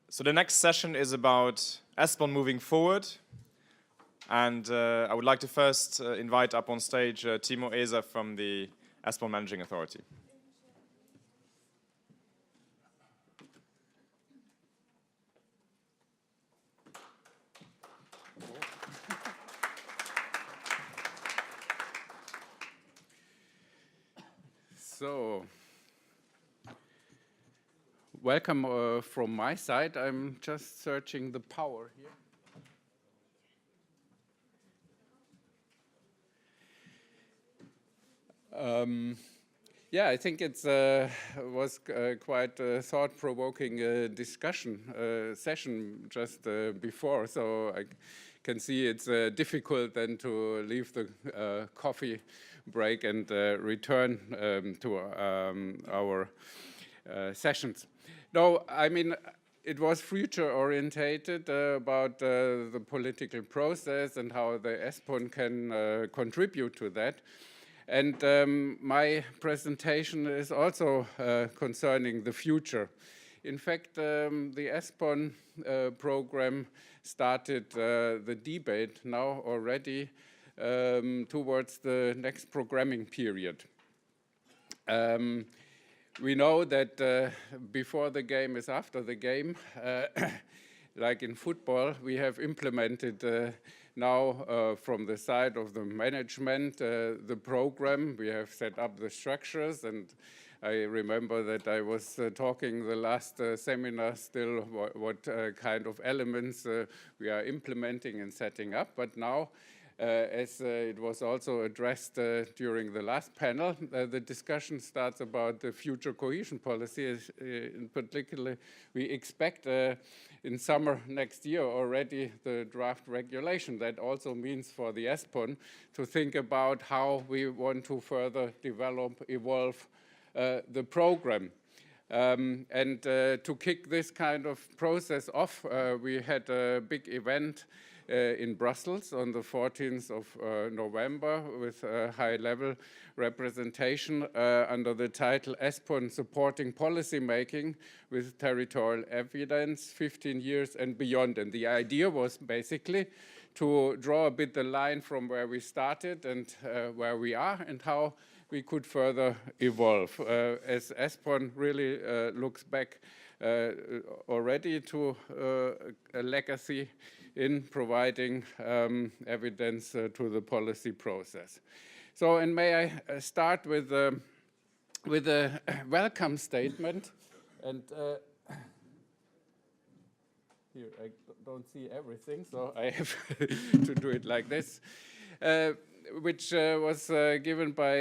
So the next session is about ESPON moving forward. And I would like to first invite up on stage Thiemo Eser from the ESPON Managing Authority. So, welcome from my side. I'm just searching the power here. Yeah, I think it was quite a thought-provoking discussion session just before, so I can see it's difficult then to leave the coffee break and return to our sessions. No, I mean, it was future-orientated about the political process and how the ESPON can contribute to that. And my presentation is also concerning the future. In fact, the ESPON program started the debate now already towards the next programming period. We know that before the game is after the game. Like in football, we have implemented now from the side of the management the program. We have set up the structures, and I remember that I was talking the last seminar still what kind of elements we are implementing and setting up. But now, as it was also addressed during the last panel, the discussion starts about the future cohesion policy. In particular, we expect in summer next year already the draft regulation. That also means for the ESPON to think about how we want to further develop, evolve the program. And to kick this kind of process off, we had a big event in Brussels on the 14th of November with a high-level representation under the title ESPON Supporting Policy Making with Territorial Evidence, 15 years and beyond. And the idea was basically to draw a bit the line from where we started and where we are and how we could further evolve. As ESPON really looks back already to a legacy in providing evidence to the policy process. So, and may I start with a welcome statement. And here, I don't see everything, so I have to do it like this. Which was given by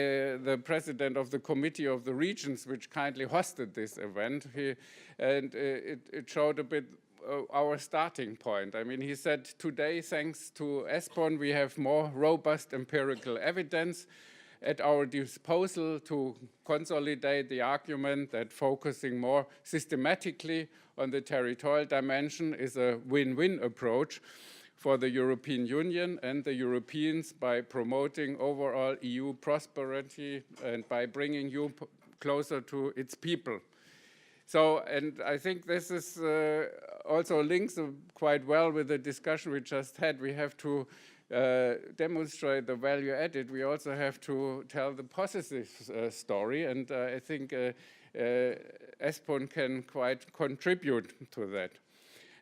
the president of the Committee of the Regions, which kindly hosted this event. It showed a bit our starting point. I mean, he said, today, thanks to ESPON, we have more robust empirical evidence at our disposal to consolidate the argument that focusing more systematically on the territorial dimension is a win-win approach for the European Union and the Europeans by promoting overall EU prosperity and by bringing you closer to its people. So, and I think this is also links quite well with the discussion we just had. We have to demonstrate the value added. We also have to tell the positive story, and I think ESPON can quite contribute to that.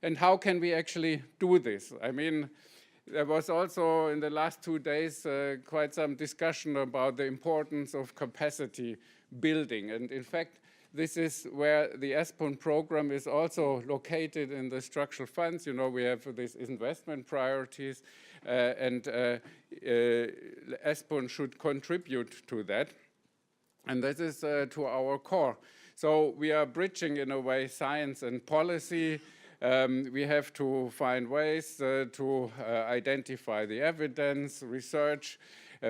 And how can we actually do this? I mean, there was also in the last 2 days quite some discussion about the importance of capacity building. And in fact, this is where the ESPON program is also located in the structural funds. You know, we have these investment priorities, and ESPON should contribute to that. And this is to our core. So we are bridging, in a way, science and policy. We have to find ways to identify the evidence, research.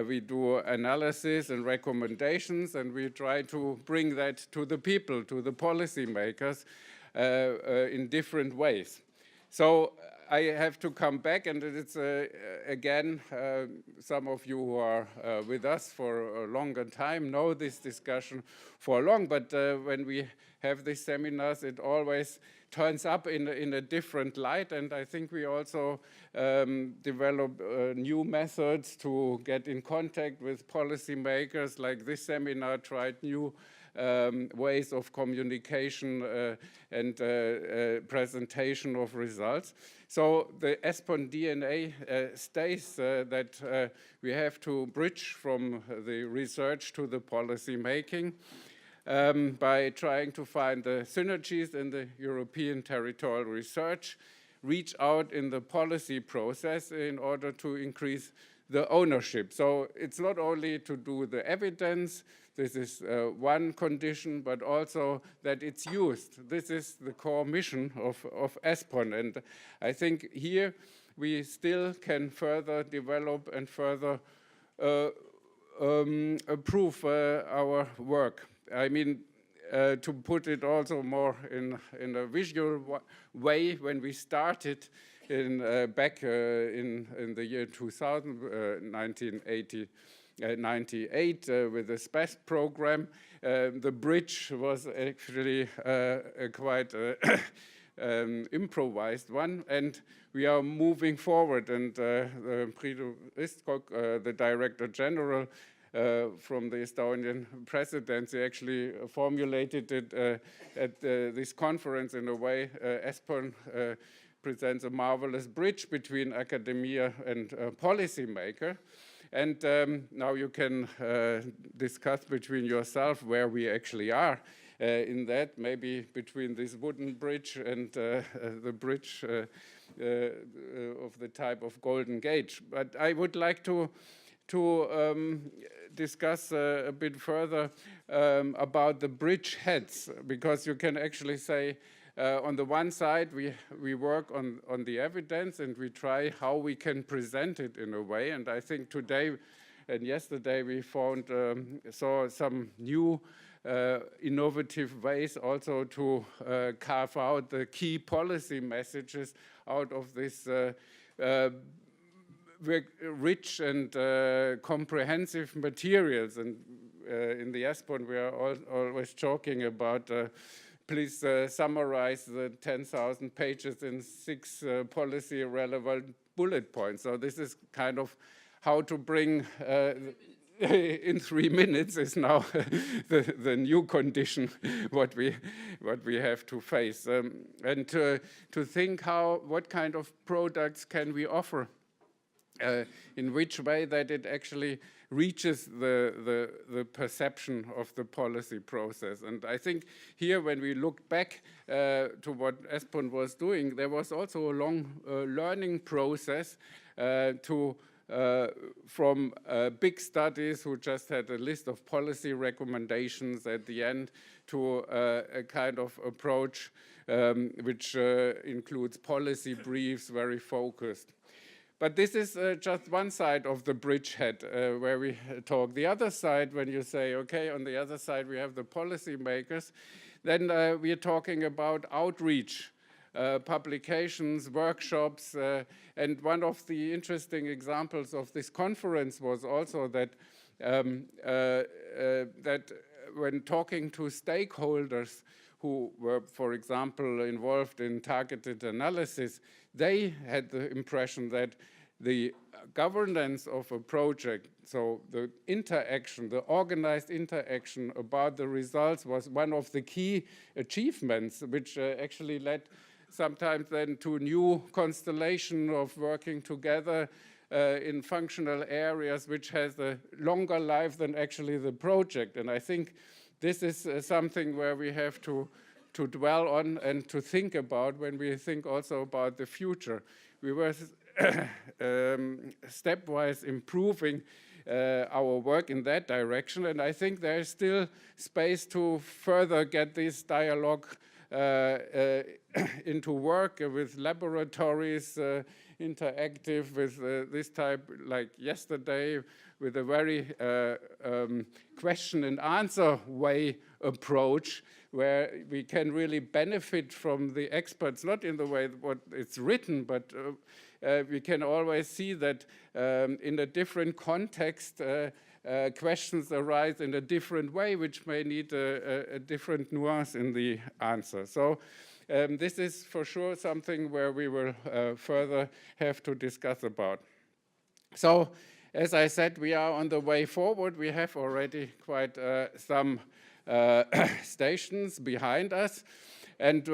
We do analysis and recommendations, and we try to bring that to the people, to the policymakers in different ways. So I have to come back, and it's again, some of you who are with us for a longer time know this discussion for long, but when we have these seminars, it always turns up in a different light, and I think we also develop new methods to get in contact with policymakers. Like this seminar tried new ways of communication and presentation of results. So the ESPON DNA states that we have to bridge from the research to the policy making by trying to find the synergies in the European territorial research, reach out in the policy process in order to increase the ownership. So it's not only to do the evidence, this is one condition, but also that it's used. This is the core mission of ESPON. And I think here we still can further develop and further improve our work. I mean, to put it also more in a visual way, when we started back in the year 2000, 1998, with the SPES program, the bridge was actually a quite improvised one, and we are moving forward. And Priidu Ristkok, the Director General from the Estonian presidency, actually formulated it at this conference in a way. ESPON presents a marvelous bridge between academia and policymaker. And now you can discuss between yourself where we actually are in that, maybe between this wooden bridge and the bridge of the type of Golden Gate. But I would like to discuss a bit further about the bridge heads, because you can actually say on the one side we work on the evidence and we try how we can present it in a way. And I think today and yesterday we saw some new innovative ways also to carve out the key policy messages out of this rich and comprehensive materials. And in the ESPON we are always joking about please summarize the 10,000 pages in 6 policy relevant bullet points. So this is kind of how to bring in 3 minutes is now the new condition what we have to face, and to think what kind of products can we offer, in which way that it actually reaches the perception of the policy process. And I think here, when we look back to what ESPON was doing, there was also a long learning process from big studies who just had a list of policy recommendations at the end to a kind of approach which includes policy briefs, very focused. But this is just one side of the bridgehead where we talk. The other side, when you say, okay, on the other side we have the policymakers, then we are talking about outreach, publications, workshops, and one of the interesting examples of this conference was also that that when talking to stakeholders who were, for example, involved in targeted analysis, they had the impression that the governance of a project, so the interaction, the organized interaction about the results, was one of the key achievements, which actually led sometimes then to new constellation of working together in functional areas, which has a longer life than actually the project. And I think this is something where we have to dwell on and to think about when we think also about the future. We were stepwise improving our work in that direction, and I think there is still space to further get this dialogue into work with laboratories, interactive with this type, like yesterday, with a very question and answer way approach, where we can really benefit from the experts, not in the way what it's written, but we can always see that in a different context, questions arise in a different way, which may need a different nuance in the answer. So This is for sure something where we will further have to discuss about. So, as I said, we are on the way forward. We have already quite some stations behind us. And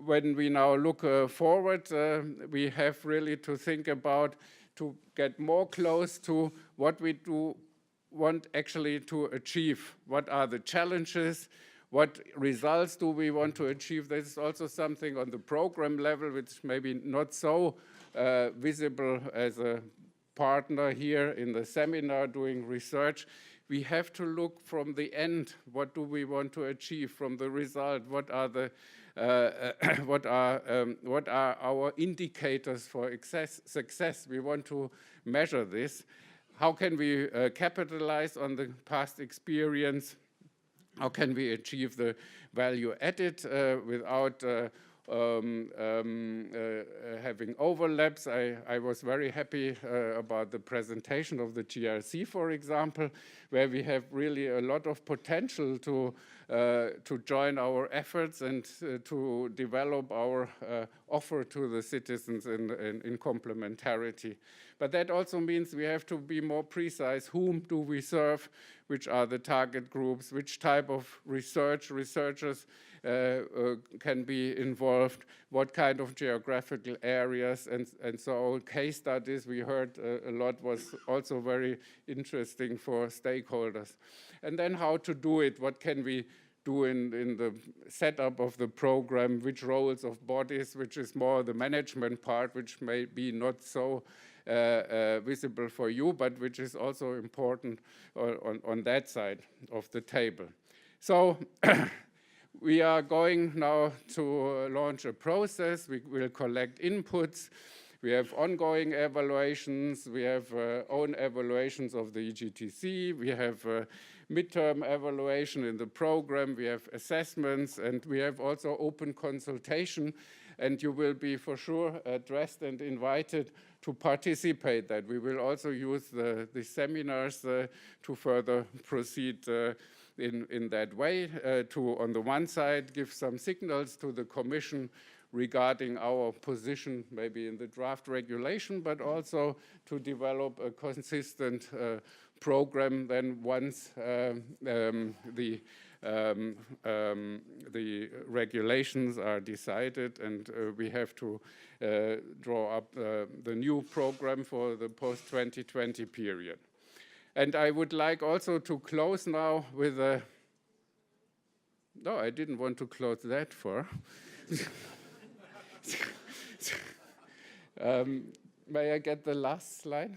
when we now look forward, we have really to think about to get more close to what we do want actually to achieve. What are the challenges? What results do we want to achieve? This is also something on the program level, which maybe not so visible as a partner here in the seminar doing research. We have to look from the end. What do we want to achieve from the result? What are the what are our indicators for success? We want to measure this. How can we capitalize on the past experience? How can we achieve the value added without having overlaps? I was very happy about the presentation of the GRC, for example, where we have really a lot of potential to join our efforts and to develop our offer to the citizens in complementarity. But that also means we have to be more precise. Whom do we serve? Which are the target groups? Which type of researchers can be involved? What kind of geographical areas? And so case studies we heard a lot was also very interesting for stakeholders. And then how to do it? What can we do in the setup of the program? Which roles of bodies? Which is more the management part, which may be not so visible for you, but which is also important on that side of the table. So we are going now to launch a process. We will collect inputs. We have ongoing evaluations. We have own evaluations of the EGTC. We have midterm evaluation in the program. We have assessments, and we have also open consultation. And you will be for sure addressed and invited to participate that. We will also use the seminars to further proceed in that way, to, on the one side, give some signals to the Commission regarding our position, maybe in the draft regulation, but also to develop a consistent program then once the regulations are decided, and we have to draw up the new program for the post-2020 period. And I would like also to close now with a... No, I didn't want to close that far. May I get the last slide?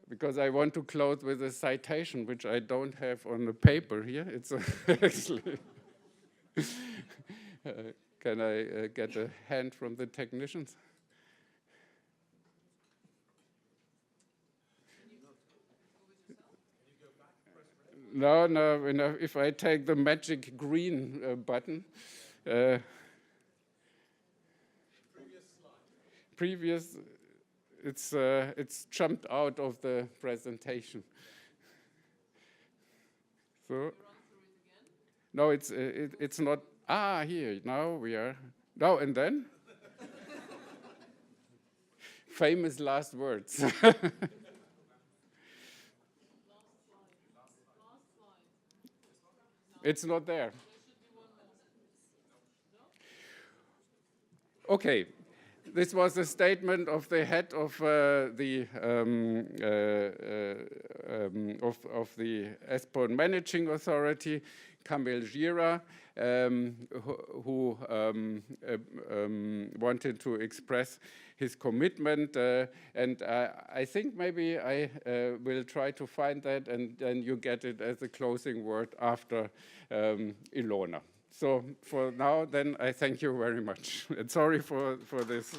Because I want to close with a citation, which I don't have on the paper here. It's actually... Can I get a hand from the technicians? No, if I take the magic green button. Previous, it's jumped out of the presentation. So, no, it's not. Ah, here, now we are. No, and then? Famous last words. It's not there. Okay, this was a statement of the head of the ESPON Managing Authority, Kamil Gira, who wanted to express his commitment, and I think maybe I will try to find that, and then you get it as a closing word after Ilona. So for now, then, I thank you very much. And sorry for this.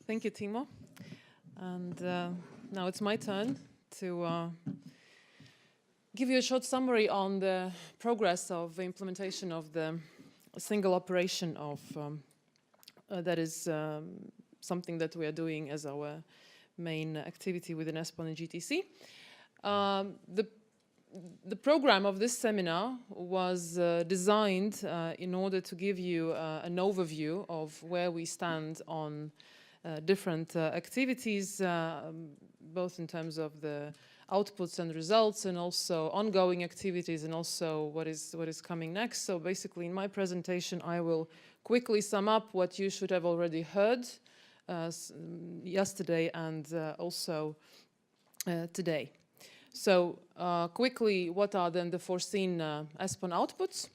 Thank you, Thiemo. And now it's my turn to give you a short summary on the progress of the implementation of the single operation of that is something that we are doing as our main activity within ESPON EGTC. The program of this seminar was designed in order to give you an overview of where we stand on different activities, both in terms of the outputs and results, and also ongoing activities, and also what is coming next. So basically, in my presentation, I will quickly sum up what you should have already heard yesterday and also today. So quickly, what are then the foreseen ESPON outputs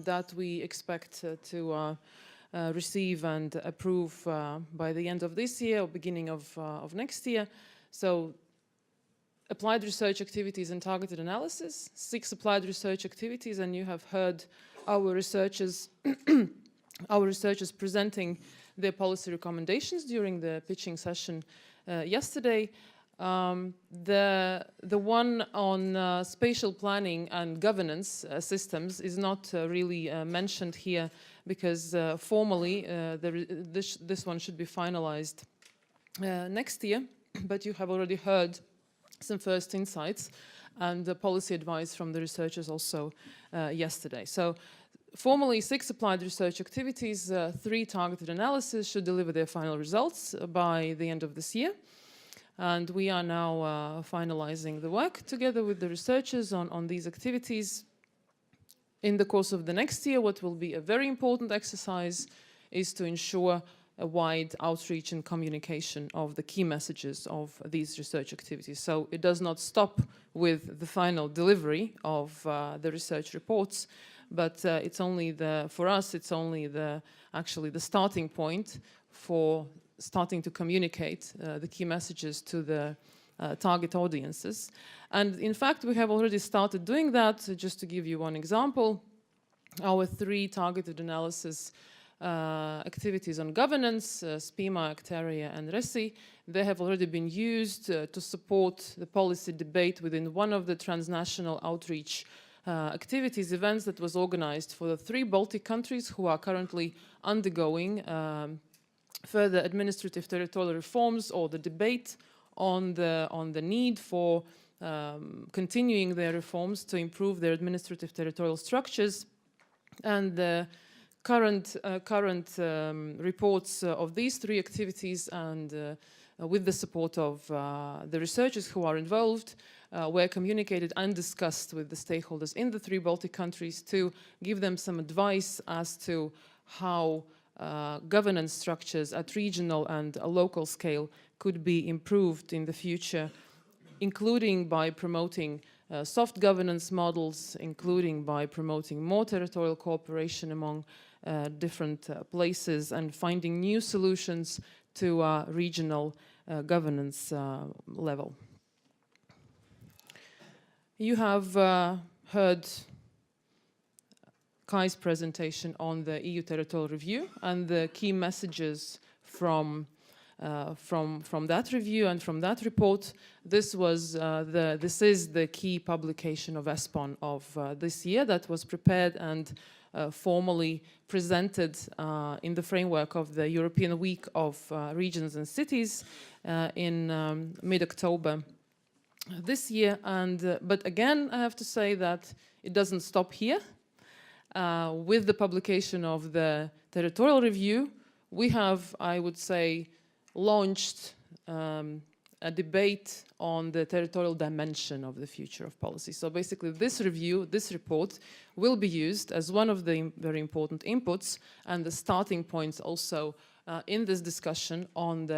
that we expect to receive and approve by the end of this year or beginning of next year? So applied research activities and targeted analysis, 6 applied research activities, and you have heard our researchers presenting their policy recommendations during the pitching session yesterday. The one on spatial planning and governance systems is not really mentioned here because formally this one should be finalized next year, but you have already heard some first insights and the policy advice from the researchers also yesterday. So formally 6 applied research activities, 3 targeted analysis should deliver their final results by the end of this year. And we are now finalizing the work together with the researchers on these activities. In the course of the next year, what will be a very important exercise is to ensure a wide outreach and communication of the key messages of these research activities. So it does not stop with the final delivery of the research reports, but it's only for us, it's only actually the starting point for starting to communicate the key messages to the target audiences. And in fact, we have already started doing that. Just to give you one example, our 3 targeted analysis activities on governance, SPIMA, Actaria, and RESI, they have already been used to support the policy debate within one of the transnational outreach activities events that was organized for the 3 Baltic countries who are currently undergoing further administrative territorial reforms, or the debate on the need for continuing their reforms to improve their administrative territorial structures. And the current reports of these 3 activities, and with the support of the researchers who are involved, were communicated and discussed with the stakeholders in the 3 Baltic countries to give them some advice as to how governance structures at regional and a local scale could be improved in the future, including by promoting soft governance models, including by promoting more territorial cooperation among different places, and finding new solutions to regional governance level. You have heard Kai's presentation on the EU territorial review and the key messages from that review and from that report. This is the key publication of ESPON of this year that was prepared and formally presented in the framework of the European Week of Regions and Cities in mid-October this year. But again, I have to say that it doesn't stop here. With the publication of the territorial review, we have, I would say, launched a debate on the territorial dimension of the future of policy. So basically this review, this report, will be used as one of the very important inputs and the starting points also in this discussion on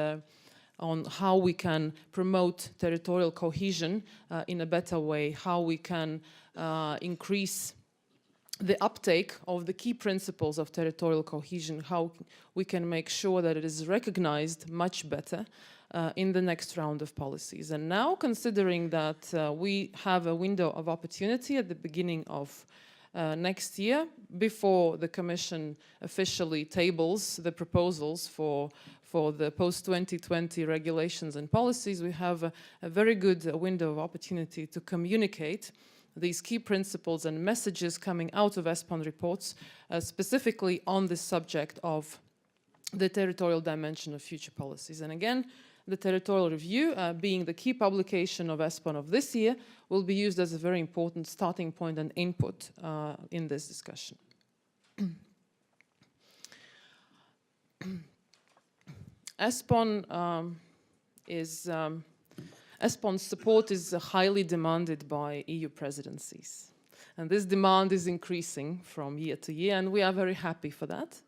how we can promote territorial cohesion in a better way, how we can increase the uptake of the key principles of territorial cohesion, how we can make sure that it is recognized much better in the next round of policies. And now, considering that we have a window of opportunity at the beginning of next year, before the Commission officially tables the proposals for the post-2020 regulations and policies, we have a very good window of opportunity to communicate these key principles and messages coming out of ESPON reports, specifically on this subject of the territorial dimension of future policies. And again, the territorial review, being the key publication of ESPON of this year, will be used as a very important starting point and input in this discussion. ESPON's support is highly demanded by EU presidencies. And this demand is increasing from year to year, and we are very happy for that.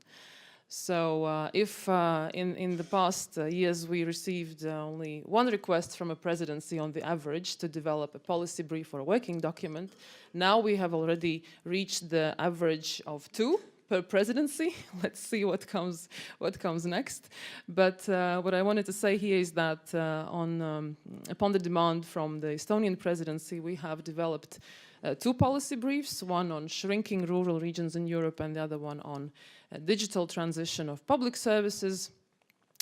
So if in the past years we received only one request from a presidency on the average to develop a policy brief or a working document, now we have already reached the average of 2 per presidency. Let's see what comes next. But what I wanted to say here is that upon the demand from the Estonian presidency, we have developed 2 policy briefs, one on shrinking rural regions in Europe and the other one on digital transition of public services.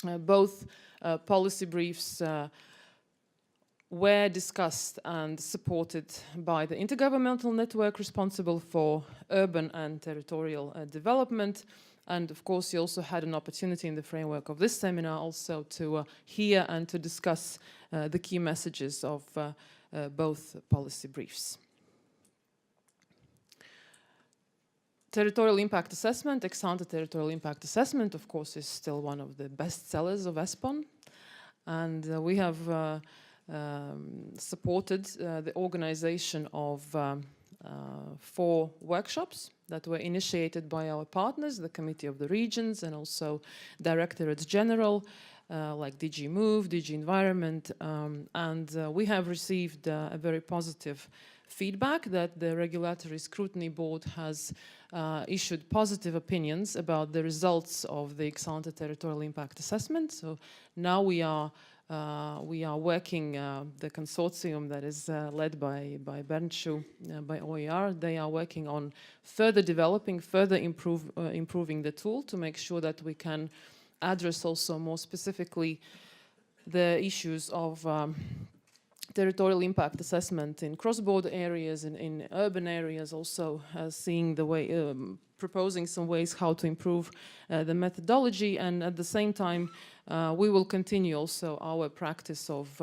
Both policy briefs were discussed and supported by the intergovernmental network responsible for urban and territorial development. And of course, you also had an opportunity in the framework of this seminar also to hear and to discuss the key messages of both policy briefs. Territorial impact assessment, ex-ante territorial impact assessment, of course, is still one of the best sellers of ESPON. And we have supported the organization of 4 workshops that were initiated by our partners, the Committee of the Regions, and also Directorates General, like DG Move, DG Environment, and we have received a very positive feedback that the Regulatory Scrutiny Board has issued positive opinions about the results of the ex-ante territorial impact assessment. So now we are working, the consortium that is led by Bernschu, by OER, they are working on further developing, further improving the tool to make sure that we can address also more specifically the issues of territorial impact assessment in cross-border areas and in urban areas, also seeing the way, proposing some ways how to improve the methodology, and at the same time we will continue also our practice of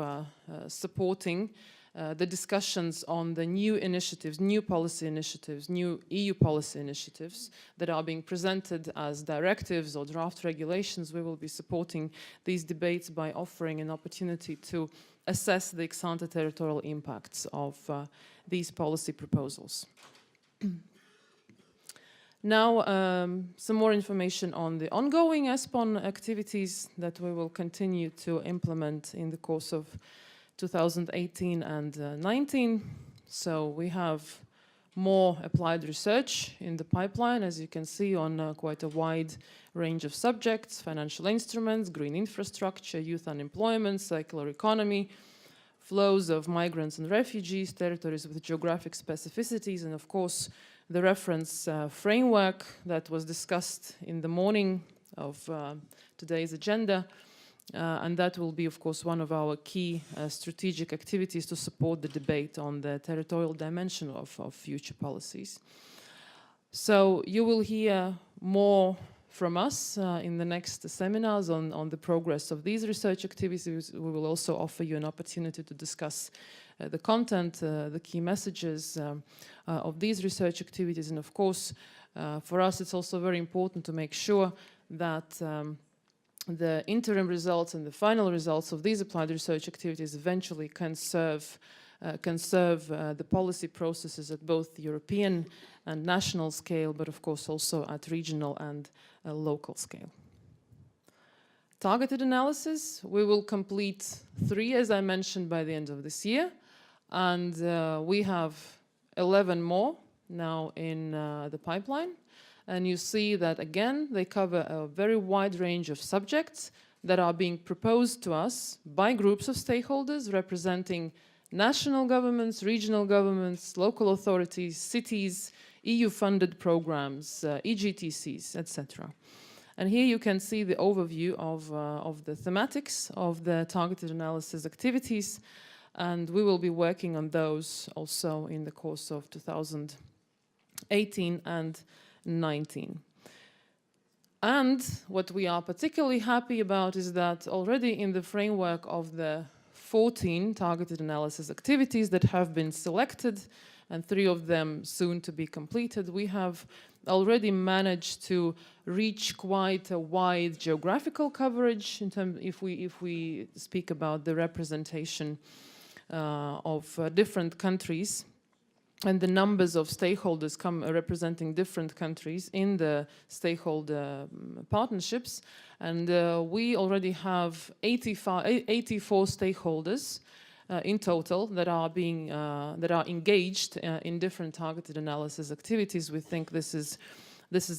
supporting the discussions on the new initiatives, new policy initiatives, new EU policy initiatives that are being presented as directives or draft regulations. We will be supporting these debates by offering an opportunity to assess the ex-ante territorial impacts of these policy proposals. Now, some more information on the ongoing ESPON activities that we will continue to implement in the course of 2018 and 19. So we have more applied research in the pipeline, as you can see, on quite a wide range of subjects: financial instruments, green infrastructure, youth unemployment, circular economy, flows of migrants and refugees, territories with geographic specificities, and of course the reference framework that was discussed in the morning of today's agenda. And that will be, of course, one of our key strategic activities to support the debate on the territorial dimension of future policies. So you will hear more from us in the next seminars on the progress of these research activities. We will also offer you an opportunity to discuss the content, the key messages of these research activities. And of course, for us, it's also very important to make sure that the interim results and the final results of these applied research activities eventually can serve the policy processes at both the European and national scale, but of course also at regional and local scale. Targeted analysis, we will complete 3, as I mentioned, by the end of this year, and we have 11 more now in the pipeline. And you see that, again, they cover a very wide range of subjects that are being proposed to us by groups of stakeholders representing national governments, regional governments, local authorities, cities, EU-funded programs, EGTCs, etc. And here you can see the overview of the thematics of the targeted analysis activities, and we will be working on those also in the course of 2018 and 19. And what we are particularly happy about is that already in the framework of the 14 targeted analysis activities that have been selected, and 3 of them soon to be completed, we have already managed to reach quite a wide geographical coverage in terms, if we speak about the representation of different countries and the numbers of stakeholders representing different countries in the stakeholder partnerships. And we already have 84 stakeholders in total that are engaged in different targeted analysis activities. We think this is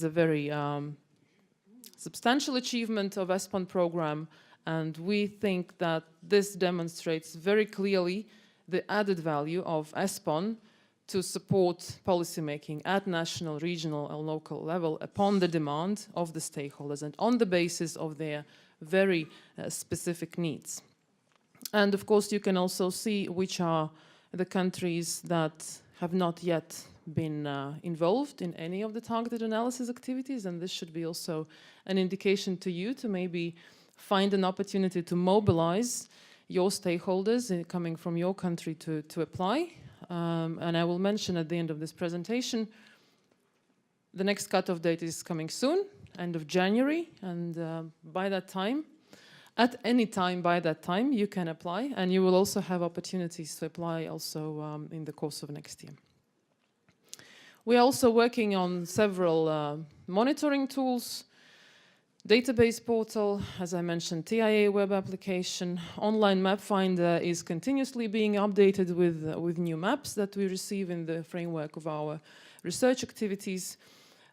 a very substantial achievement of ESPON program, and we think that this demonstrates very clearly the added value of ESPON to support policymaking at national, regional, and local level upon the demand of the stakeholders and on the basis of their very specific needs. And of course, you can also see which are the countries that have not yet been involved in any of the targeted analysis activities, and this should be also an indication to you to maybe find an opportunity to mobilize your stakeholders coming from your country to apply. And I will mention at the end of this presentation, the next cutoff date is coming soon, end of January, and by that time, at any time by that time, you can apply, and you will also have opportunities to apply also in the course of next year. We are also working on several monitoring tools, database portal, as I mentioned, TIA web application, online map finder is continuously being updated with new maps that we receive in the framework of our research activities.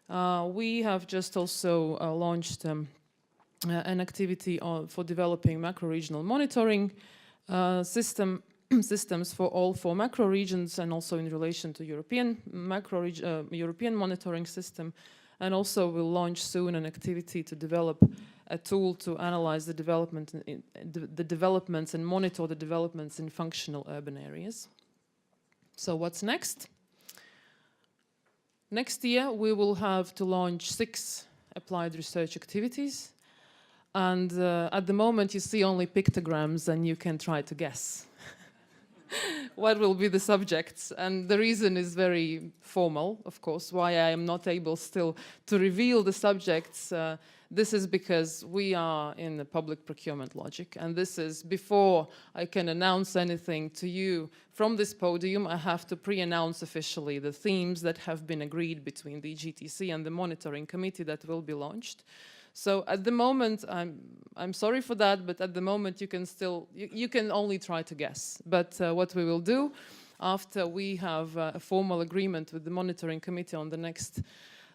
We have just also launched an activity for developing macro-regional monitoring systems for all 4 macro regions, and also in relation to European European monitoring system. And also we'll launch soon an activity to develop a tool to analyze the developments and monitor the developments in functional urban areas. So what's next? Next year we will have to launch 6 applied research activities. And at the moment you see only pictograms and you can try to guess what will be the subjects. And the reason is very formal, of course, why I am not able still to reveal the subjects. This is because we are in the public procurement logic, and this is before I can announce anything to you from this podium. I have to pre-announce officially the themes that have been agreed between the EGTC and the monitoring committee that will be launched. So at the moment, I'm sorry for that, but at the moment you can still, you can only try to guess. But what we will do after we have a formal agreement with the monitoring committee on the next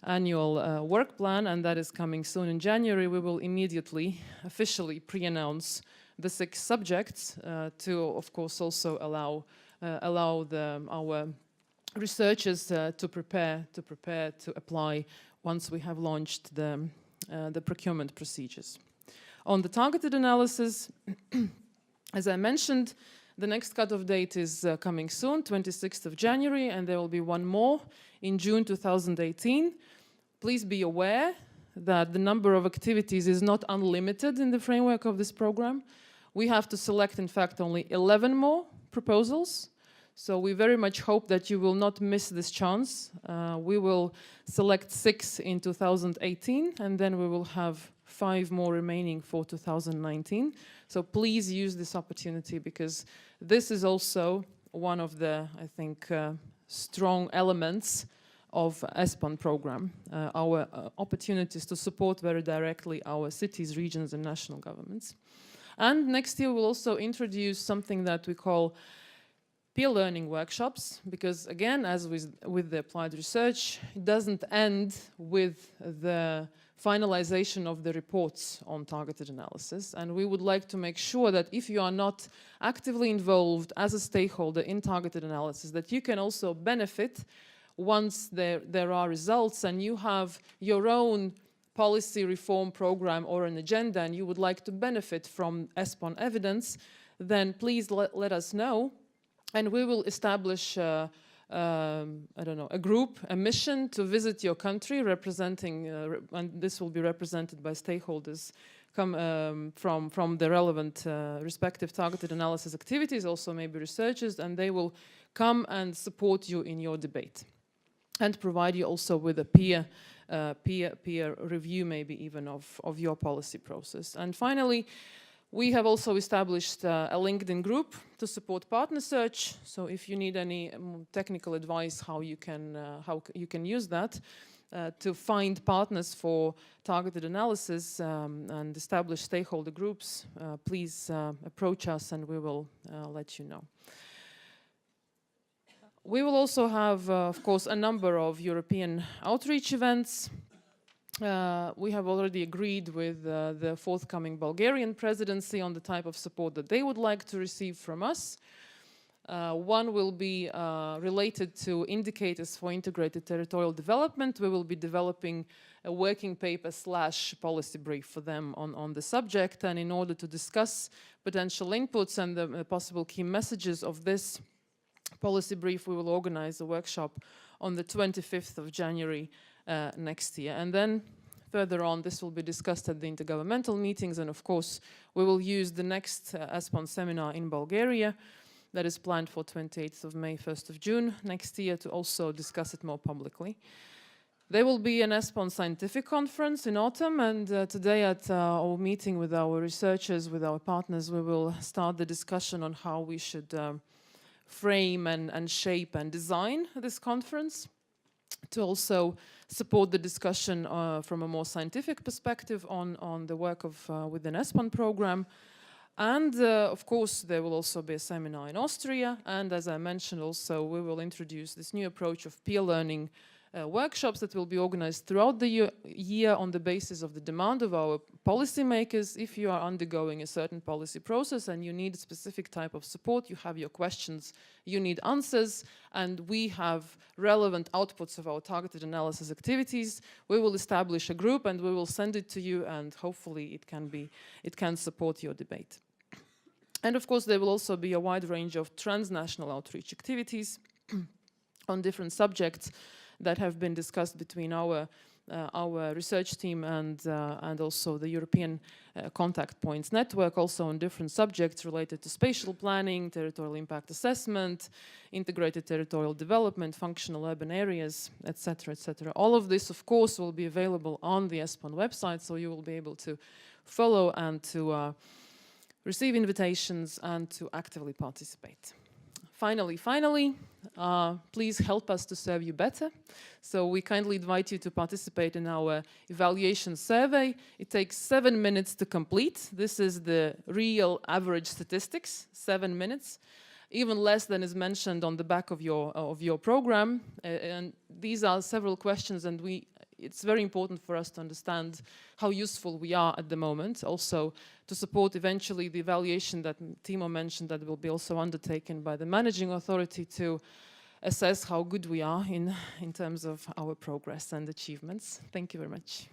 annual work plan, and that is coming soon in January, we will immediately officially pre-announce the 6 subjects to, of course, also allow our researchers to prepare to apply once we have launched the procurement procedures. On the targeted analysis, as I mentioned, the next cutoff date is coming soon, 26th of January, and there will be one more in June 2018. Please be aware that the number of activities is not unlimited in the framework of this program. We have to select, in fact, only 11 more proposals. So we very much hope that you will not miss this chance. We will select 6 in 2018, and then we will have 5 more remaining for 2019. So please use this opportunity, because this is also one of the, I think, strong elements of ESPON program, our opportunities to support very directly our cities, regions, and national governments. And next year we'll also introduce something that we call peer learning workshops, because again, as with the applied research, it doesn't end with the finalization of the reports on targeted analysis. And we would like to make sure that if you are not actively involved as a stakeholder in targeted analysis, that you can also benefit once there are results and you have your own policy reform program or an agenda and you would like to benefit from ESPON evidence, then please let us know. And we will establish I don't know, a group, a mission to visit your country, representing, and this will be represented by stakeholders from the relevant respective targeted analysis activities, also maybe researchers, and they will come and support you in your debate and provide you also with a peer review, maybe even of your policy process. And finally, we have also established a LinkedIn group to support partner search. So if you need any technical advice how you can use that to find partners for targeted analysis and establish stakeholder groups, please approach us and we will let you know. We will also have, of course, a number of European outreach events. We have already agreed with the forthcoming Bulgarian presidency on the type of support that they would like to receive from us. One will be related to indicators for integrated territorial development. We will be developing a working paper / policy brief for them on the subject, and in order to discuss potential inputs and the possible key messages of this policy brief, we will organize a workshop on the 25th of January next year. And then further on, this will be discussed at the intergovernmental meetings, and of course, we will use the next ESPON seminar in Bulgaria that is planned for 28th of May, 1st of June next year to also discuss it more publicly. There will be an ESPON scientific conference in autumn, and today at our meeting with our researchers, with our partners, we will start the discussion on how we should frame and shape and design this conference to also support the discussion from a more scientific perspective on the work of within ESPON program. And of course, there will also be a seminar in Austria. And as I mentioned also, we will introduce this new approach of peer learning workshops that will be organized throughout the year on the basis of the demand of our policymakers. If you are undergoing a certain policy process and you need a specific type of support, you have your questions, you need answers, and we have relevant outputs of our targeted analysis activities, we will establish a group and we will send it to you, and hopefully it can support your debate. And of course, there will also be a wide range of transnational outreach activities on different subjects that have been discussed between our research team and also the European contact points network, also on different subjects related to spatial planning, territorial impact assessment, integrated territorial development, functional urban areas, etc., etc. All of this, of course, will be available on the ESPON website, so you will be able to follow and to receive invitations and to actively participate. Finally, please help us to serve you better. So we kindly invite you to participate in our evaluation survey. It takes 7 minutes to complete. This is the real average statistics, 7 minutes, even less than is mentioned on the back of your program. And these are several questions, and it's very important for us to understand how useful we are at the moment, also to support eventually the evaluation that Thiemo mentioned that will be also undertaken by the Managing Authority to assess how good we are in terms of our progress and achievements. Thank you very much.